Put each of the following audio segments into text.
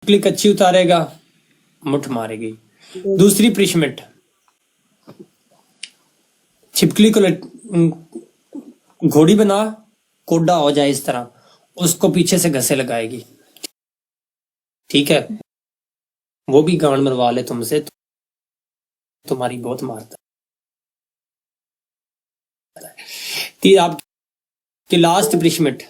छिपकली कच्ची उतारेगा मुठ मारेगी। दूसरी पनिशमेंट, छिपकली को घोड़ी बना, कोडा हो जाए इस तरह, उसको पीछे से घसे लगाएगी, ठीक है? वो भी गांड मरवा ले तुमसे, तुम्हारी बहुत मारता है। आपकी लास्ट पनिशमेंट,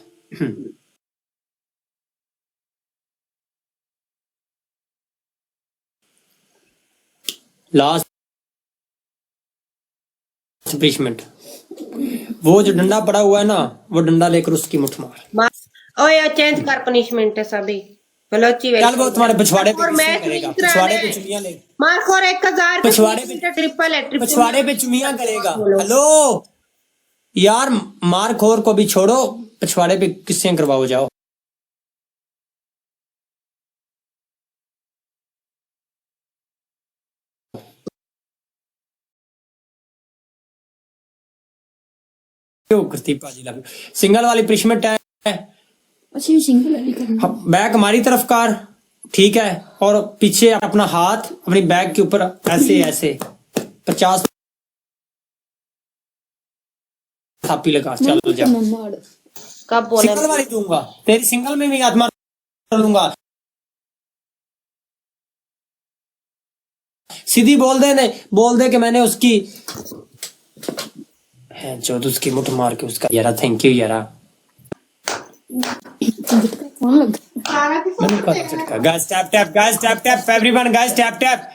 लास्ट पनिशमेंट, वो जो डंडा पड़ा हुआ है ना, वो डंडा लेकर उसकी मुठ मार। ओए चेंज कर पनिशमेंट है सभी बलोची चल वो तुम्हारे पिछवाड़े पे और किस्से मैच करेगा, नहीं पिछवाड़े पे चुमियां ले, मार खोर 1000 पिछवाड़े पे ट्रिपल है ट्रिपल पिछवाड़े पे चुमियां करेगा। हेलो यार, मार खोर को भी छोड़ो, पिछवाड़े पे किस्से करवाओ जाओ। क्यों करती पाजी लग, सिंगल वाली पनिशमेंट है, अच्छी सिंगल वाली करनी। बैक हमारी तरफ कर, ठीक है? और पीछे अपना हाथ अपनी बैग के ऊपर ऐसे ऐसे 50 थापी लगा, चल जा। कब बोले सिंगल वाली दूंगा, तेरी सिंगल में भी हाथ मार लूंगा। सीधी बोल दे कि मैंने उसकी है जो उसकी मुठ मार के उसका यारा थैंक यू यारा। कौन लग guys tap tap, guys tap tap, everyone guys tap tap.